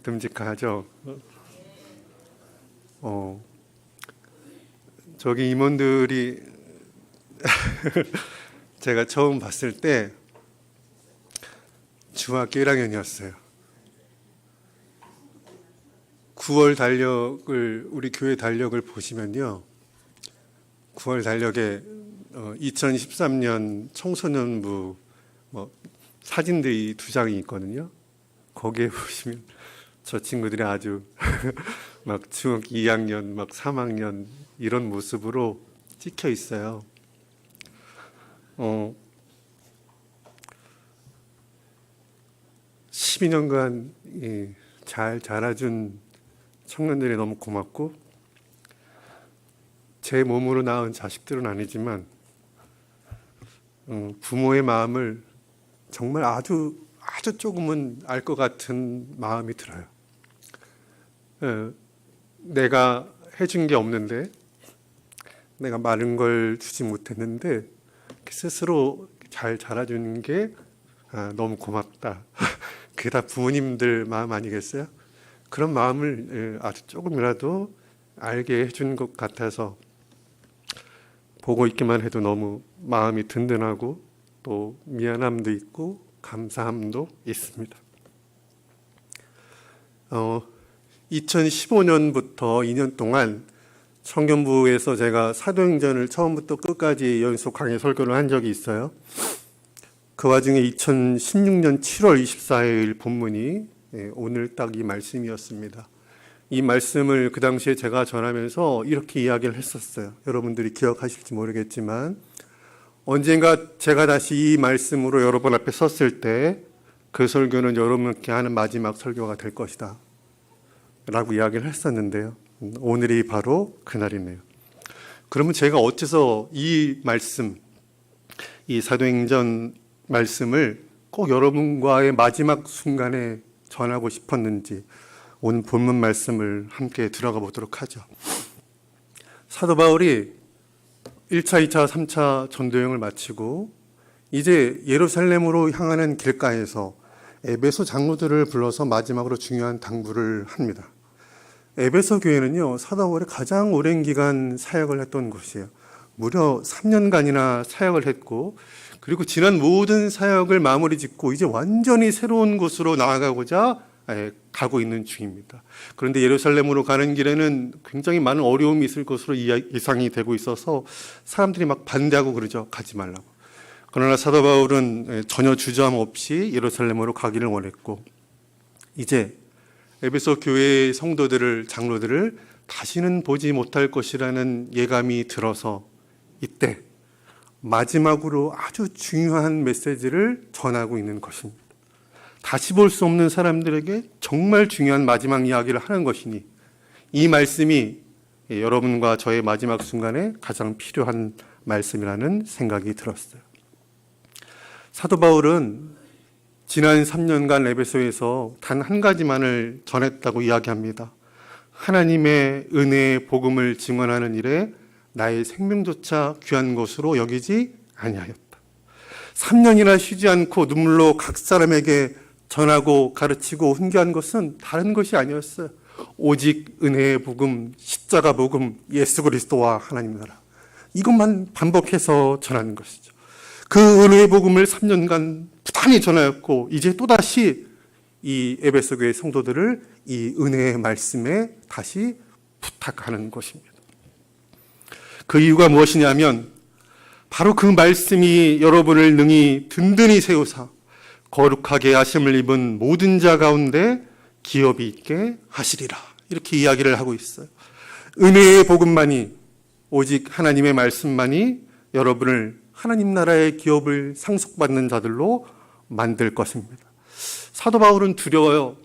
듬직하죠. 저기 임원들이 제가 처음 봤을 때 중학교 1학년이었어요. 9월 달력을 우리 교회 달력을 보시면요. 9월 달력에 2013년 청소년부 사진들이 2장이 있거든요. 거기에 보시면 저 친구들이 아주 막 중학교 2학년, 막 3학년 이런 모습으로 찍혀 있어요. 12년간 잘 자라준 청년들이 너무 고맙고, 제 몸으로 낳은 자식들은 아니지만 부모의 마음을 정말 아주 조금은 알 것 같은 마음이 들어요. 내가 해준 게 없는데, 내가 많은 걸 주지 못했는데 스스로 잘 자라주는 게 너무 고맙다. 그게 다 부모님들 마음 아니겠어요? 그런 마음을 아주 조금이라도 알게 해준 것 같아서 보고 있기만 해도 너무 마음이 든든하고 또 미안함도 있고 감사함도 있습니다. 2015년부터 2년 동안 청년부에서 제가 사도행전을 처음부터 끝까지 연속 강의 설교를 한 적이 있어요. 그 와중에 2016년 7월 24일 본문이 오늘 딱 이 말씀이었습니다. 이 말씀을 그 당시에 제가 전하면서 이렇게 이야기를 했었어요. 여러분들이 기억하실지 모르겠지만, 언젠가 제가 다시 이 말씀으로 여러분 앞에 섰을 때 그 설교는 여러분께 하는 마지막 설교가 될 것이다 라고 이야기를 했었는데요. 오늘이 바로 그날이네요. 그러면 제가 어째서 이 말씀, 이 사도행전 말씀을 꼭 여러분과의 마지막 순간에 전하고 싶었는지 오늘 본문 말씀을 함께 들어가 보도록 하죠. 사도 바울이 1차, 2차, 3차 전도여행을 마치고 이제 예루살렘으로 향하는 길가에서 에베소 장로들을 불러서 마지막으로 중요한 당부를 합니다. 에베소 교회는요, 사도 바울이 가장 오랜 기간 사역을 했던 곳이에요. 무려 3년간이나 사역을 했고, 그리고 지난 모든 사역을 마무리 짓고 이제 완전히 새로운 곳으로 나아가고자 가고 있는 중입니다. 그런데 예루살렘으로 가는 길에는 굉장히 많은 어려움이 있을 것으로 예상이 되고 있어서 사람들이 막 반대하고 그러죠. 가지 말라고. 그러나 사도 바울은 전혀 주저함 없이 예루살렘으로 가기를 원했고, 이제 에베소 교회의 성도들을, 장로들을 다시는 보지 못할 것이라는 예감이 들어서 이때 마지막으로 아주 중요한 메시지를 전하고 있는 것입니다. 다시 볼 수 없는 사람들에게 정말 중요한 마지막 이야기를 하는 것이니 이 말씀이 여러분과 저의 마지막 순간에 가장 필요한 말씀이라는 생각이 들었어요. 사도 바울은 지난 3년간 에베소에서 단 한 가지만을 전했다고 이야기합니다. 하나님의 은혜의 복음을 증언하는 일에 나의 생명조차 귀한 것으로 여기지 아니하였다. 3년이나 쉬지 않고 눈물로 각 사람에게 전하고 가르치고 훈계한 것은 다른 것이 아니었어요. 오직 은혜의 복음, 십자가 복음, 예수 그리스도와 하나님 나라, 이것만 반복해서 전하는 것이죠. 그 은혜의 복음을 3년간 부단히 전하였고, 이제 또다시 이 에베소 교회 성도들을 이 은혜의 말씀에 다시 부탁하는 것입니다. 그 이유가 무엇이냐면 바로 그 말씀이 여러분을 능히 든든히 세우사 거룩하게 하심을 입은 모든 자 가운데 기업이 있게 하시리라, 이렇게 이야기를 하고 있어요. 은혜의 복음만이, 오직 하나님의 말씀만이 여러분을 하나님 나라의 기업을 상속받는 자들로 만들 것입니다. 사도 바울은 두려워요.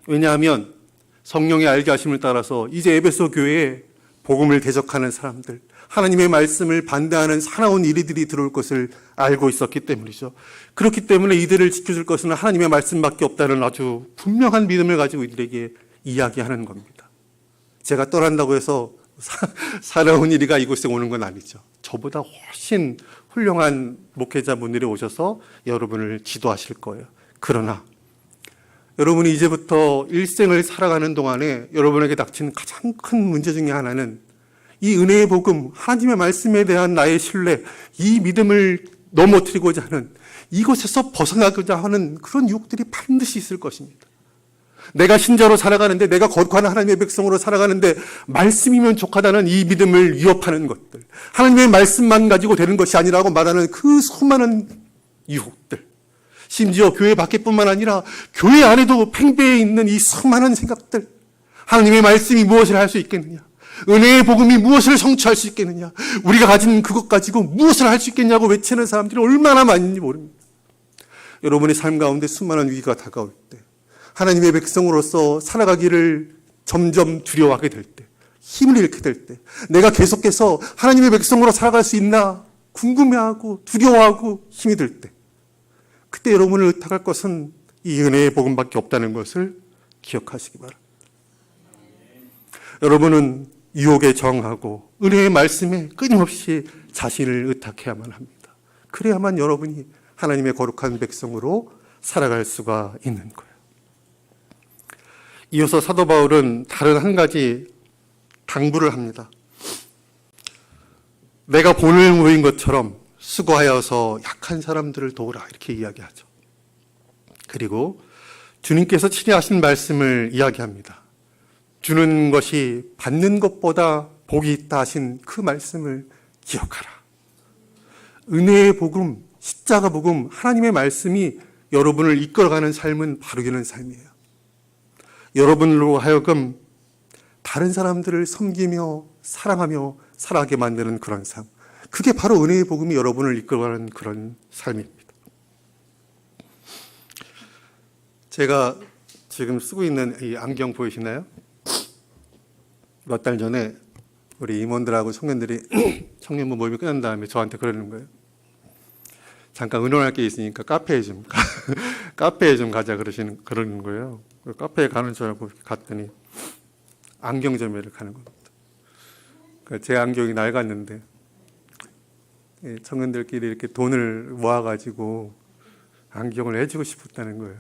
왜냐하면 성령의 알게 하심을 따라서 이제 에베소 교회에 복음을 대적하는 사람들, 하나님의 말씀을 반대하는 사나운 이리들이 들어올 것을 알고 있었기 때문이죠. 그렇기 때문에 이들을 지켜줄 것은 하나님의 말씀밖에 없다는 아주 분명한 믿음을 가지고 이들에게 이야기하는 겁니다. 제가 떠난다고 해서 사나운 이리가 이곳에 오는 건 아니죠. 저보다 훨씬 훌륭한 목회자분들이 오셔서 여러분을 지도하실 거예요. 그러나 여러분이 이제부터 일생을 살아가는 동안에 여러분에게 닥친 가장 큰 문제 중에 하나는 이 은혜의 복음, 하나님의 말씀에 대한 나의 신뢰, 이 믿음을 넘어뜨리고자 하는, 이곳에서 벗어나고자 하는 그런 유혹들이 반드시 있을 것입니다. 내가 신자로 살아가는데, 내가 거룩한 하나님의 백성으로 살아가는데 말씀이면 족하다는 이 믿음을 위협하는 것들, 하나님의 말씀만 가지고 되는 것이 아니라고 말하는 그 수많은 유혹들, 심지어 교회 밖에뿐만 아니라 교회 안에도 팽배해 있는 이 수많은 생각들, 하나님의 말씀이 무엇을 할 수 있겠느냐, 은혜의 복음이 무엇을 성취할 수 있겠느냐, 우리가 가진 그것 가지고 무엇을 할 수 있겠냐고 외치는 사람들이 얼마나 많은지 모릅니다. 여러분의 삶 가운데 수많은 위기가 다가올 때, 하나님의 백성으로서 살아가기를 점점 두려워하게 될 때, 힘을 잃게 될 때, 내가 계속해서 하나님의 백성으로 살아갈 수 있나 궁금해하고 두려워하고 힘이 들 때, 그때 여러분을 의탁할 것은 이 은혜의 복음밖에 없다는 것을 기억하시기 바랍니다. 여러분은 유혹에 저항하고 은혜의 말씀에 끊임없이 자신을 의탁해야만 합니다. 그래야만 여러분이 하나님의 거룩한 백성으로 살아갈 수가 있는 거예요. 이어서 사도 바울은 다른 한 가지 당부를 합니다. 내가 본을 모인 것처럼 수고하여서 약한 사람들을 도우라, 이렇게 이야기하죠. 그리고 주님께서 친히 하신 말씀을 이야기합니다. 주는 것이 받는 것보다 복이 있다 하신 그 말씀을 기억하라. 은혜의 복음, 십자가 복음, 하나님의 말씀이 여러분을 이끌어가는 삶은 바르게는 삶이에요. 여러분으로 하여금 다른 사람들을 섬기며 사랑하며 살아가게 만드는 그런 삶, 그게 바로 은혜의 복음이 여러분을 이끌어가는 그런 삶입니다. 제가 지금 쓰고 있는 이 안경 보이시나요? 몇 달 전에 우리 임원들하고 청년들이 청년부 모임이 끝난 다음에 저한테 그러는 거예요. 잠깐 의논할 게 있으니까 카페에 좀 가자 그러는 거예요. 카페에 가는 줄 알고 갔더니 안경점에 가는 겁니다. 그러니까 제 안경이 낡았는데 청년들끼리 이렇게 돈을 모아가지고 안경을 해주고 싶었다는 거예요.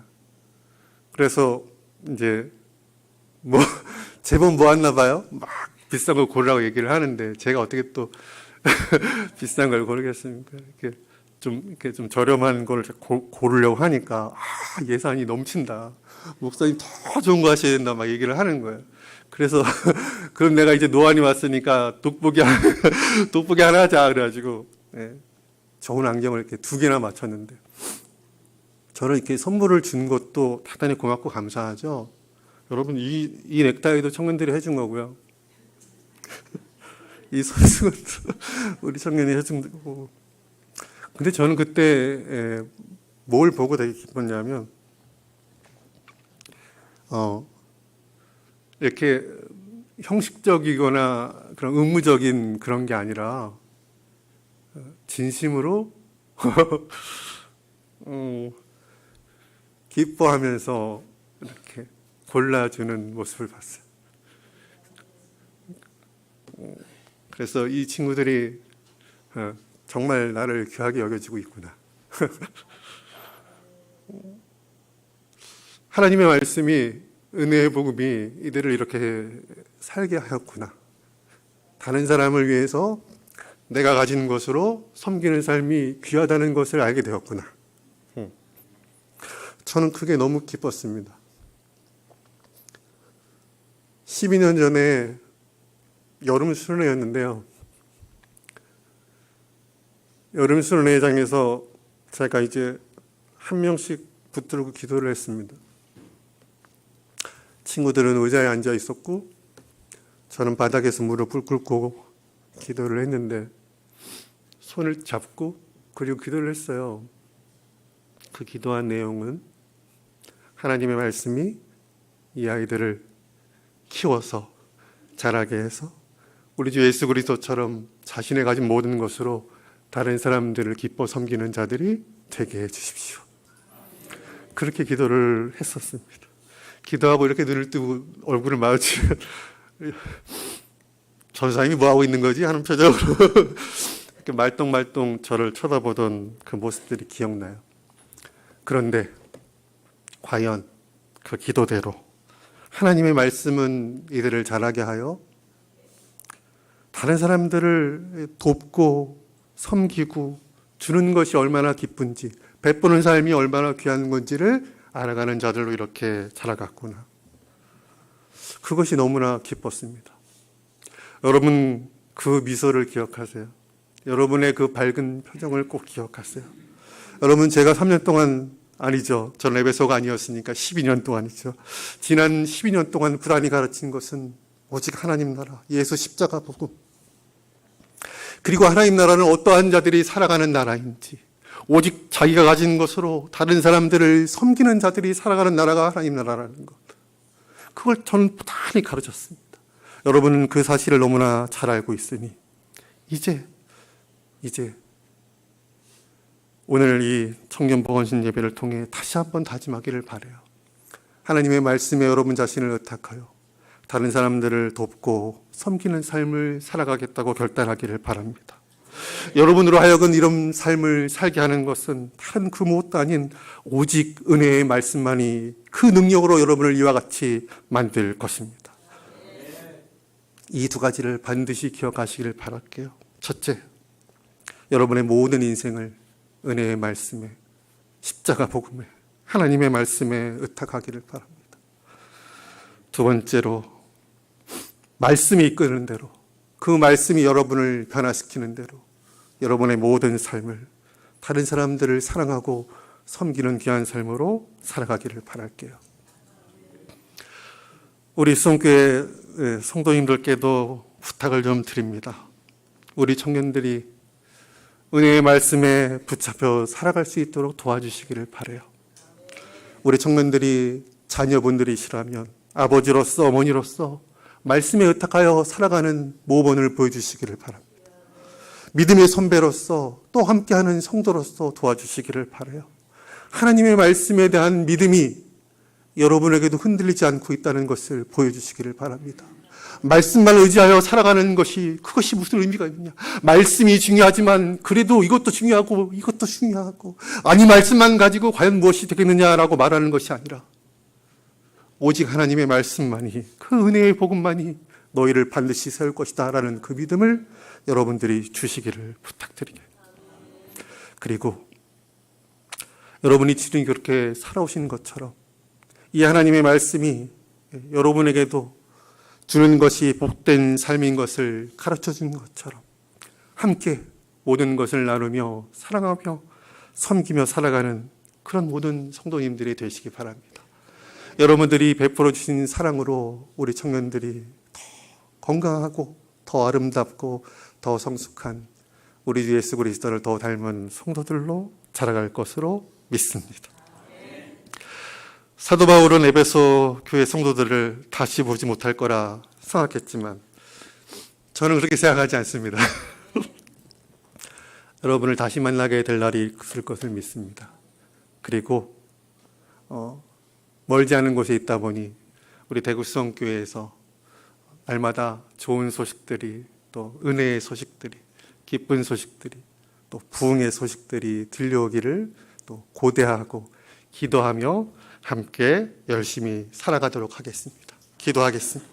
그래서 이제 제법 모았나 봐요. 막 비싼 걸 고르라고 얘기를 하는데 제가 어떻게 또 비싼 걸 고르겠습니까? 이렇게 좀 저렴한 걸 고르려고 하니까 예산이 넘친다. 목사님 더 좋은 거 하셔야 된다 막 얘기를 하는 거예요. 그래서 그럼 내가 이제 노안이 왔으니까 돋보기 하나 하자 그래가지고 좋은 안경을 이렇게 2개나 맞췄는데, 저는 이렇게 선물을 준 것도 대단히 고맙고 감사하죠. 여러분 이 넥타이도 청년들이 해준 거고요. 이 손수건도 우리 청년이 해준 거고. 근데 저는 그때 뭘 보고 되게 기뻤냐면 이렇게 형식적이거나 그런 의무적인 그런 게 아니라 진심으로 기뻐하면서 이렇게 골라주는 모습을 봤어요. 그래서 이 친구들이 정말 나를 귀하게 여겨주고 있구나. 하나님의 말씀이, 은혜의 복음이 이들을 이렇게 살게 하였구나. 다른 사람을 위해서 내가 가진 것으로 섬기는 삶이 귀하다는 것을 알게 되었구나. 저는 그게 너무 기뻤습니다. 12년 전에 여름 수련회였는데요. 여름 수련회장에서 제가 이제 한 명씩 붙들고 기도를 했습니다. 친구들은 의자에 앉아 있었고 저는 바닥에서 무릎을 꿇고 기도를 했는데, 손을 잡고 그리고 기도를 했어요. 그 기도한 내용은 하나님의 말씀이 이 아이들을 키워서 자라게 해서 우리 주 예수 그리스도처럼 자신의 가진 모든 것으로 다른 사람들을 기뻐 섬기는 자들이 되게 해 주십시오. 그렇게 기도를 했었습니다. 기도하고 이렇게 눈을 뜨고 얼굴을 마주치면 저 사람이 뭐하고 있는 거지? 하는 표정으로 이렇게 말똥말똥 저를 쳐다보던 그 모습들이 기억나요. 그런데 과연 그 기도대로 하나님의 말씀은 이들을 자라게 하여 다른 사람들을 돕고 섬기고 주는 것이 얼마나 기쁜지, 베푸는 삶이 얼마나 귀한 건지를 알아가는 자들로 이렇게 자라갔구나. 그것이 너무나 기뻤습니다. 여러분 그 미소를 기억하세요. 여러분의 그 밝은 표정을 꼭 기억하세요. 여러분 제가 3년 동안 아니죠. 전 에베소가 아니었으니까 12년 동안이죠. 지난 12년 동안 부단히 가르친 것은 오직 하나님 나라, 예수 십자가 복음, 그리고 하나님 나라는 어떠한 자들이 살아가는 나라인지, 오직 자기가 가진 것으로 다른 사람들을 섬기는 자들이 살아가는 나라가 하나님 나라라는 것, 그걸 저는 부단히 가르쳤습니다. 여러분은 그 사실을 너무나 잘 알고 있으니 이제 오늘 이 청년보건신 예배를 통해 다시 한번 다짐하기를 바라요. 하나님의 말씀에 여러분 자신을 의탁하여 다른 사람들을 돕고 섬기는 삶을 살아가겠다고 결단하기를 바랍니다. 여러분으로 하여금 이런 삶을 살게 하는 것은 다른 그 무엇도 아닌 오직 은혜의 말씀만이 그 능력으로 여러분을 이와 같이 만들 것입니다. 이 두 가지를 반드시 기억하시기를 바랄게요. 첫째, 여러분의 모든 인생을 은혜의 말씀에, 십자가 복음에, 하나님의 말씀에 의탁하기를 바랍니다. 두 번째로, 말씀이 이끄는 대로, 그 말씀이 여러분을 변화시키는 대로 여러분의 모든 삶을 다른 사람들을 사랑하고 섬기는 귀한 삶으로 살아가기를 바랄게요. 우리 수원교회 성도님들께도 부탁을 좀 드립니다. 우리 청년들이 은혜의 말씀에 붙잡혀 살아갈 수 있도록 도와주시기를 바라요. 우리 청년들이 자녀분들이시라면 아버지로서 어머니로서 말씀에 의탁하여 살아가는 모범을 보여주시기를 바랍니다. 믿음의 선배로서 또 함께하는 성도로서 도와주시기를 바라요. 하나님의 말씀에 대한 믿음이 여러분에게도 흔들리지 않고 있다는 것을 보여주시기를 바랍니다. 말씀만 의지하여 살아가는 것이, 그것이 무슨 의미가 있느냐. 말씀이 중요하지만 그래도 이것도 중요하고 이것도 중요하고, 아니 말씀만 가지고 과연 무엇이 되겠느냐라고 말하는 것이 아니라 오직 하나님의 말씀만이, 그 은혜의 복음만이 너희를 반드시 세울 것이다 라는 그 믿음을 여러분들이 주시기를 부탁드립니다. 그리고 여러분이 지금 그렇게 살아오신 것처럼 이 하나님의 말씀이 여러분에게도 주는 것이 복된 삶인 것을 가르쳐 준 것처럼 함께 모든 것을 나누며 사랑하며 섬기며 살아가는 그런 모든 성도님들이 되시기 바랍니다. 여러분들이 베풀어 주신 사랑으로 우리 청년들이 더 건강하고 더 아름답고 더 성숙한 우리 주 예수 그리스도를 더 닮은 성도들로 자라갈 것으로 믿습니다. 사도 바울은 에베소 교회 성도들을 다시 보지 못할 거라 생각했지만 저는 그렇게 생각하지 않습니다. 여러분을 다시 만나게 될 날이 있을 것을 믿습니다. 그리고 멀지 않은 곳에 있다 보니 우리 대구 수원교회에서 날마다 좋은 소식들이, 또 은혜의 소식들이, 기쁜 소식들이, 또 부흥의 소식들이 들려오기를 또 고대하고 기도하며 함께 열심히 살아가도록 하겠습니다. 기도하겠습니다.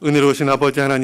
은혜로우신 아버지 하나님,